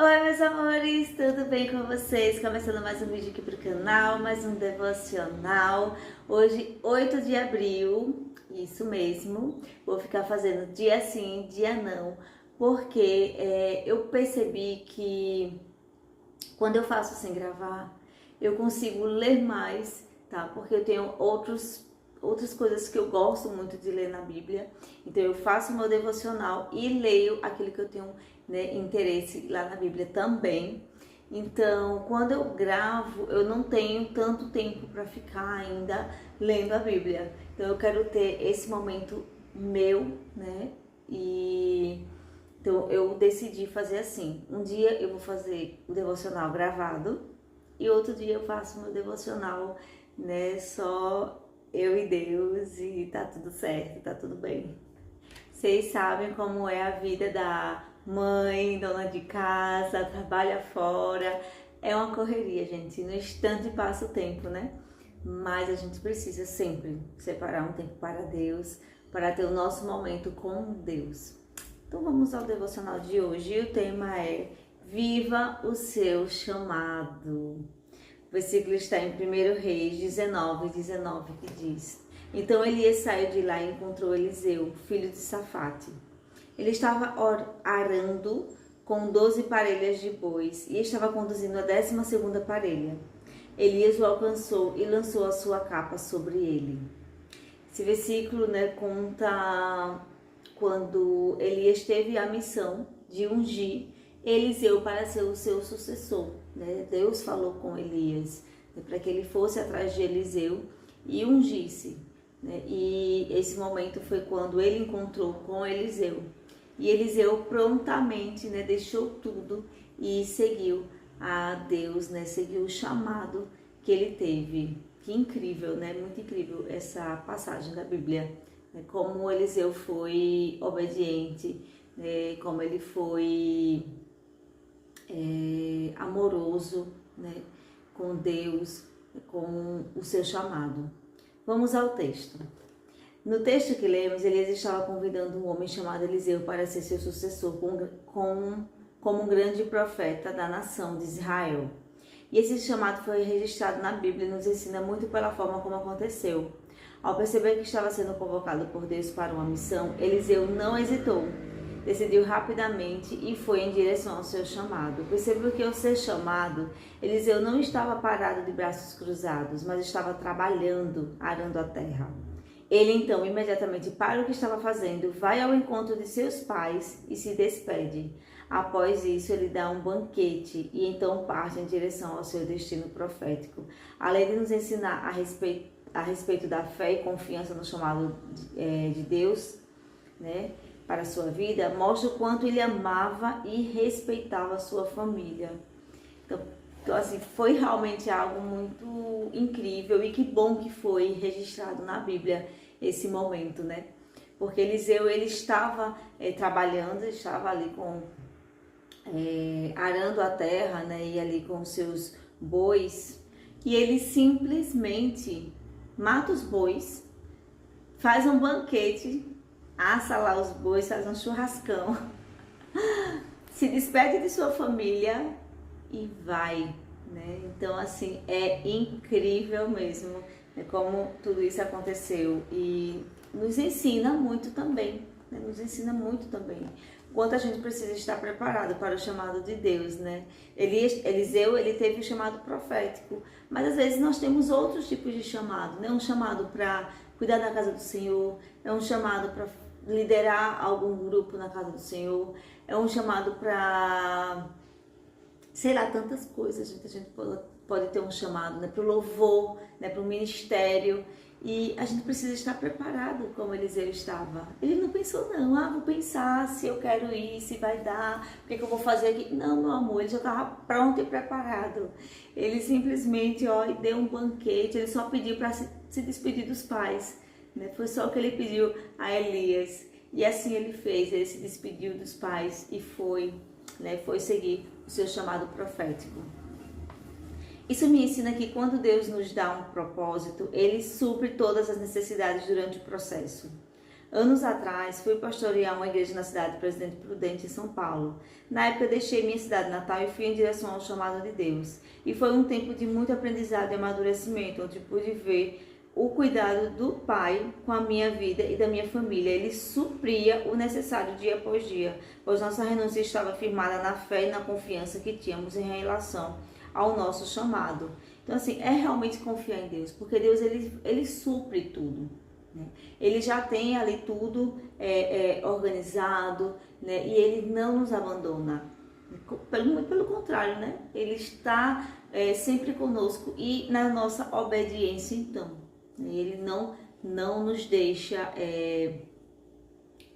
Oi, meus amores, tudo bem com vocês? Começando mais um vídeo aqui pro canal, mais um devocional. Hoje, 8 de abril, isso mesmo, vou ficar fazendo dia sim, dia não, porque eu percebi que quando eu faço sem gravar, eu consigo ler mais, tá? Porque eu tenho outras coisas que eu gosto muito de ler na Bíblia. Então eu faço o meu devocional e leio aquilo que eu tenho, né, interesse lá na Bíblia também. Então, quando eu gravo, eu não tenho tanto tempo para ficar ainda lendo a Bíblia. Então eu quero ter esse momento meu, né? Então eu decidi fazer assim. Um dia eu vou fazer o devocional gravado e outro dia eu faço o meu devocional, né, só eu e Deus, e tá tudo certo, tá tudo bem. Vocês sabem como é a vida da mãe, dona de casa, trabalha fora. É uma correria, gente. No instante passa o tempo, né? Mas a gente precisa sempre separar um tempo para Deus, para ter o nosso momento com Deus. Então vamos ao devocional de hoje. E o tema é Viva o seu chamado. O versículo está em 1 Reis 19, que diz: Então Elias saiu de lá e encontrou Eliseu, filho de Safate. Ele estava arando com 12 parelhas de bois e estava conduzindo a 12ª parelha. Elias o alcançou e lançou a sua capa sobre ele. Esse versículo, né, conta quando Elias teve a missão de ungir Eliseu para ser o seu sucessor, né? Deus falou com Elias, né, para que ele fosse atrás de Eliseu e ungisse, né? E esse momento foi quando ele encontrou com Eliseu. E Eliseu prontamente, né, deixou tudo e seguiu a Deus, né? Seguiu o chamado que ele teve. Que incrível, né? Muito incrível essa passagem da Bíblia. Como Eliseu foi obediente, né? Como ele foi amoroso, né? Com Deus, com o seu chamado. Vamos ao texto. No texto que lemos, Elias estava convidando um homem chamado Eliseu para ser seu sucessor como um grande profeta da nação de Israel. E esse chamado foi registrado na Bíblia e nos ensina muito pela forma como aconteceu. Ao perceber que estava sendo convocado por Deus para uma missão, Eliseu não hesitou. Decidiu rapidamente e foi em direção ao seu chamado. Percebeu que ao ser chamado, Eliseu não estava parado de braços cruzados, mas estava trabalhando, arando a terra. Ele então, imediatamente para o que estava fazendo, vai ao encontro de seus pais e se despede. Após isso, ele dá um banquete e então parte em direção ao seu destino profético. Além de nos ensinar a respeito da fé e confiança no chamado de Deus, né, para a sua vida, mostra o quanto ele amava e respeitava a sua família. Então, assim, foi realmente algo muito incrível e que bom que foi registrado na Bíblia esse momento, né? Porque Eliseu, ele estava trabalhando, estava ali arando a terra, né? E ali com seus bois, e ele simplesmente mata os bois, faz um banquete, assa lá os bois, faz um churrascão, se despede de sua família e vai, né? Então, assim, é incrível mesmo, né, como tudo isso aconteceu e nos ensina muito também, né? Nos ensina muito também quanto a gente precisa estar preparado para o chamado de Deus, né? Eliseu, ele teve o chamado profético, mas às vezes nós temos outros tipos de chamado, né? Um chamado para cuidar da casa do Senhor, é um chamado para liderar algum grupo na casa do Senhor, é um chamado para, sei lá, tantas coisas, gente. A gente pode ter um chamado, né, para o louvor, né, para o ministério, e a gente precisa estar preparado como Eliseu estava. Ele não pensou, não, vou pensar se eu quero ir, se vai dar, o que eu vou fazer aqui. Não, meu amor, ele já estava pronto e preparado. Ele simplesmente, deu um banquete, ele só pediu para se despedir dos pais, né? Foi só o que ele pediu a Elias, e assim ele fez, ele se despediu dos pais e foi, né, foi seguir o seu chamado profético. Isso me ensina que quando Deus nos dá um propósito, Ele supre todas as necessidades durante o processo. Anos atrás, fui pastorear uma igreja na cidade de Presidente Prudente, em São Paulo. Na época, deixei minha cidade natal e fui em direção ao chamado de Deus. E foi um tempo de muito aprendizado e amadurecimento, onde pude ver o cuidado do Pai com a minha vida e da minha família. Ele supria o necessário dia após dia, pois nossa renúncia estava firmada na fé e na confiança que tínhamos em relação ao nosso chamado. Então, assim, é realmente confiar em Deus, porque Deus, ele supre tudo, né? Ele já tem ali tudo organizado, né? E Ele não nos abandona. Pelo contrário, né? Ele está sempre conosco e na nossa obediência, então. Ele não nos deixa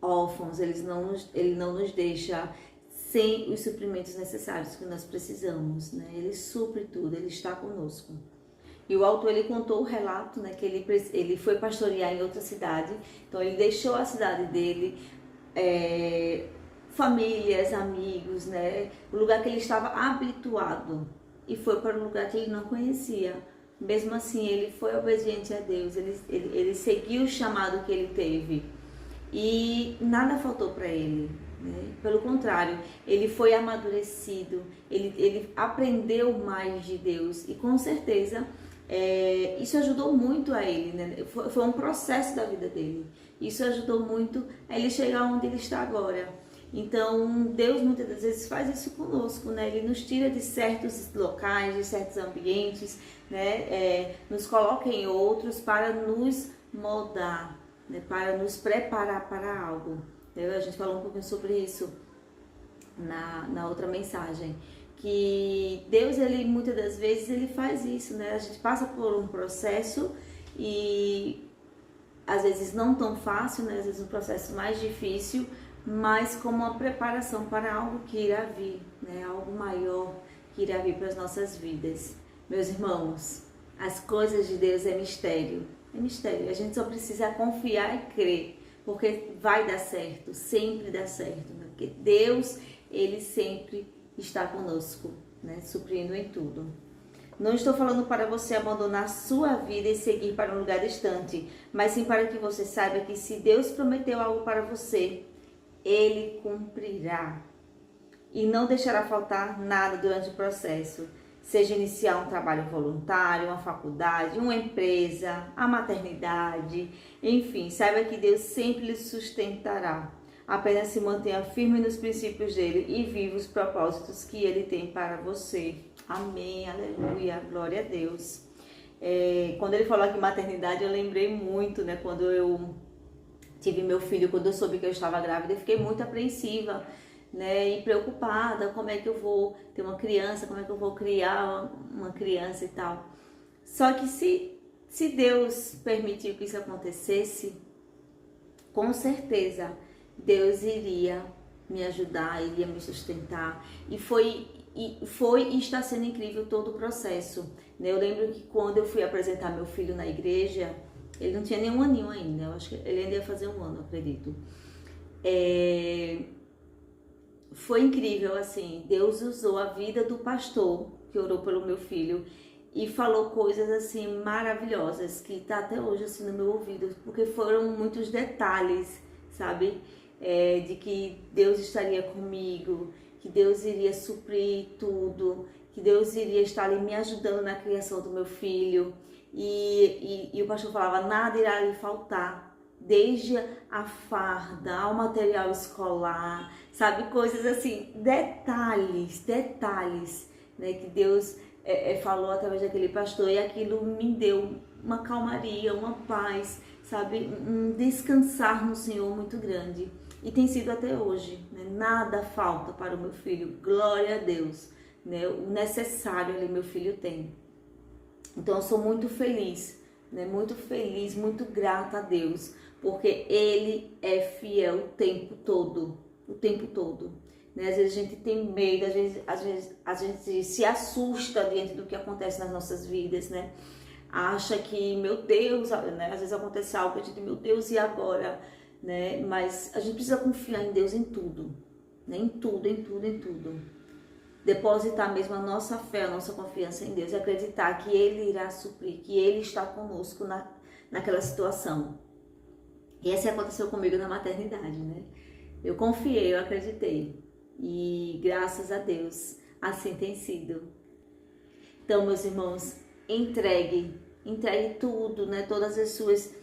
órfãos, ele não nos deixa sem os suprimentos necessários que nós precisamos, né? Ele supre tudo, ele está conosco. E o autor, ele contou o relato, né, que ele foi pastorear em outra cidade, então ele deixou a cidade dele, famílias, amigos, né, o lugar que ele estava habituado, e foi para um lugar que ele não conhecia. Mesmo assim, ele foi obediente a Deus, ele seguiu o chamado que ele teve e nada faltou para ele, né? Pelo contrário, ele foi amadurecido, ele aprendeu mais de Deus e com certeza isso ajudou muito a ele, né? Foi um processo da vida dele. Isso ajudou muito a ele chegar onde ele está agora. Então, Deus muitas das vezes faz isso conosco, né? Ele nos tira de certos locais, de certos ambientes, né? Nos coloca em outros para nos moldar, né? Para nos preparar para algo. A gente falou um pouquinho sobre isso na outra mensagem. Que Deus, ele muitas das vezes, ele faz isso, né? A gente passa por um processo e às vezes não tão fácil, né? Às vezes um processo mais difícil, mas como uma preparação para algo que irá vir, né? Algo maior que irá vir para as nossas vidas. Meus irmãos, as coisas de Deus é mistério. É mistério. A gente só precisa confiar e crer, porque vai dar certo, sempre dá certo, né? Porque Deus, ele sempre está conosco, né? Suprindo em tudo. Não estou falando para você abandonar sua vida e seguir para um lugar distante, mas sim para que você saiba que se Deus prometeu algo para você, Ele cumprirá e não deixará faltar nada durante o processo. Seja iniciar um trabalho voluntário, uma faculdade, uma empresa, a maternidade, enfim, saiba que Deus sempre lhe sustentará. Apenas se mantenha firme nos princípios dele e viva os propósitos que ele tem para você. Amém, aleluia, glória a Deus. Quando ele falou aqui maternidade, eu lembrei muito, né? Quando eu tive meu filho, quando eu soube que eu estava grávida, eu fiquei muito apreensiva, né? E preocupada, como é que eu vou ter uma criança, como é que eu vou criar uma criança e tal. Só que se Deus permitiu que isso acontecesse, com certeza Deus iria me ajudar, iria me sustentar. E foi e está sendo incrível todo o processo, né? Eu lembro que quando eu fui apresentar meu filho na igreja, ele não tinha nem um aninho ainda, eu acho que ele ainda ia fazer um ano, eu acredito. Foi incrível, assim, Deus usou a vida do pastor que orou pelo meu filho e falou coisas assim maravilhosas que tá até hoje assim no meu ouvido, porque foram muitos detalhes, sabe? De que Deus estaria comigo, que Deus iria suprir tudo, que Deus iria estar ali me ajudando na criação do meu filho. E o pastor falava, nada irá lhe faltar, desde a farda, ao material escolar, sabe? Coisas assim, detalhes, né? Que Deus falou através daquele pastor, e aquilo me deu uma calmaria, uma paz, sabe? Um descansar no Senhor muito grande. E tem sido até hoje, né? Nada falta para o meu filho, glória a Deus, né? O necessário ali meu filho tem. Então eu sou muito feliz, né? Muito feliz, muito grata a Deus, porque Ele é fiel o tempo todo, né? Às vezes a gente tem medo, às vezes a gente se assusta diante do que acontece nas nossas vidas, né? Acha que, meu Deus, né? Às vezes acontece algo, a gente, meu Deus, e agora? Né? Mas a gente precisa confiar em Deus em tudo, né? Em tudo. Depositar mesmo a nossa fé, a nossa confiança em Deus e acreditar que Ele irá suprir, que Ele está conosco naquela situação. E assim aconteceu comigo na maternidade, né? Eu confiei, eu acreditei. E graças a Deus, assim tem sido. Então, meus irmãos, entregue tudo, né? Todas as suas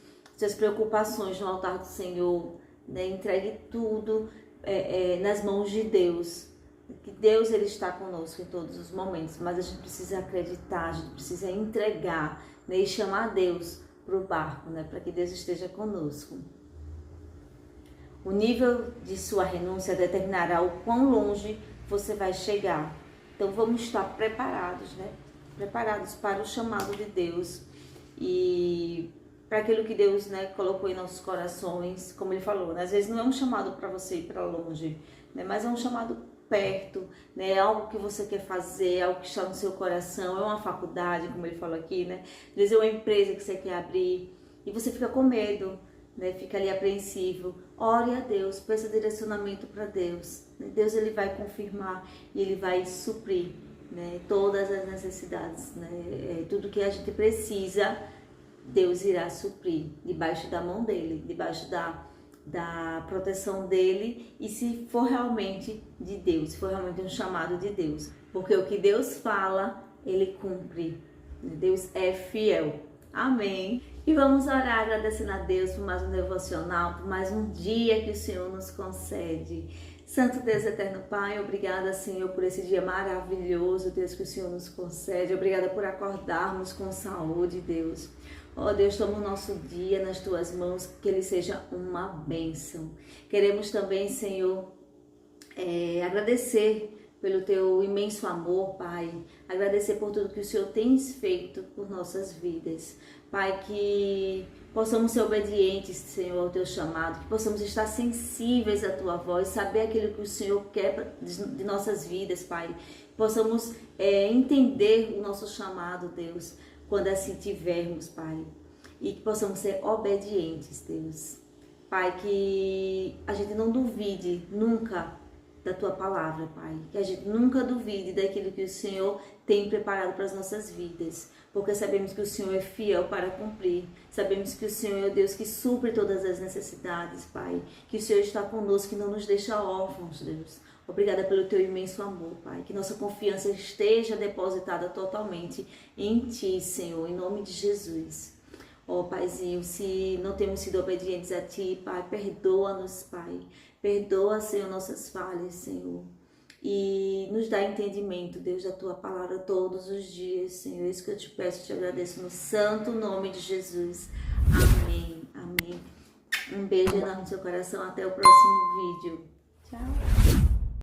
preocupações no altar do Senhor, né? Entregue tudo nas mãos de Deus. Que Deus, Ele está conosco em todos os momentos, mas a gente precisa acreditar, a gente precisa entregar, né? E chamar Deus para o barco, né? Para que Deus esteja conosco. O nível de sua renúncia determinará o quão longe você vai chegar. Então vamos estar preparados, né? Preparados para o chamado de Deus e para aquilo que Deus, né, colocou em nossos corações, como Ele falou, né? Às vezes não é um chamado para você ir para longe, né? Mas é um chamado perto, né? É algo que você quer fazer, algo que está no seu coração, é uma faculdade, como Ele falou aqui, né? Às vezes é uma empresa que você quer abrir e você fica com medo, né? Fica ali apreensivo. Ore a Deus, peça direcionamento para Deus. Deus, Ele vai confirmar e Ele vai suprir, né, todas as necessidades, né? Tudo que a gente precisa, Deus irá suprir debaixo da mão dEle, debaixo da proteção dEle, e se for realmente de Deus, se for realmente um chamado de Deus, porque o que Deus fala, Ele cumpre. Deus é fiel. Amém. E vamos orar agradecendo a Deus por mais um devocional, por mais um dia que o Senhor nos concede. Santo Deus, eterno Pai, obrigada, Senhor, por esse dia maravilhoso, Deus, que o Senhor nos concede. Obrigada por acordarmos com saúde, Deus. Ó Deus, toma o nosso dia nas Tuas mãos, que ele seja uma bênção. Queremos também, Senhor, agradecer pelo Teu imenso amor, Pai. Agradecer por tudo que o Senhor tem feito por nossas vidas. Pai, que possamos ser obedientes, Senhor, ao Teu chamado, que possamos estar sensíveis à Tua voz, saber aquilo que o Senhor quer de nossas vidas, Pai. Possamos entender o nosso chamado, Deus, quando assim tivermos, Pai. E que possamos ser obedientes, Deus. Pai, que a gente não duvide nunca da Tua palavra, Pai. Que a gente nunca duvide daquilo que o Senhor tem preparado para as nossas vidas. Porque sabemos que o Senhor é fiel para cumprir. Sabemos que o Senhor é o Deus que supre todas as necessidades, Pai. Que o Senhor está conosco, que não nos deixa órfãos, Deus. Obrigada pelo Teu imenso amor, Pai. Que nossa confiança esteja depositada totalmente em Ti, Senhor, em nome de Jesus. Ó, Paizinho, se não temos sido obedientes a Ti, Pai, perdoa-nos, Pai. Perdoa, Senhor, nossas falhas, Senhor. E nos dá entendimento, Deus, da Tua palavra todos os dias, Senhor. É isso que eu te peço, te agradeço no santo nome de Jesus. Amém, amém. Um beijo enorme no seu coração. Até o próximo vídeo. Tchau.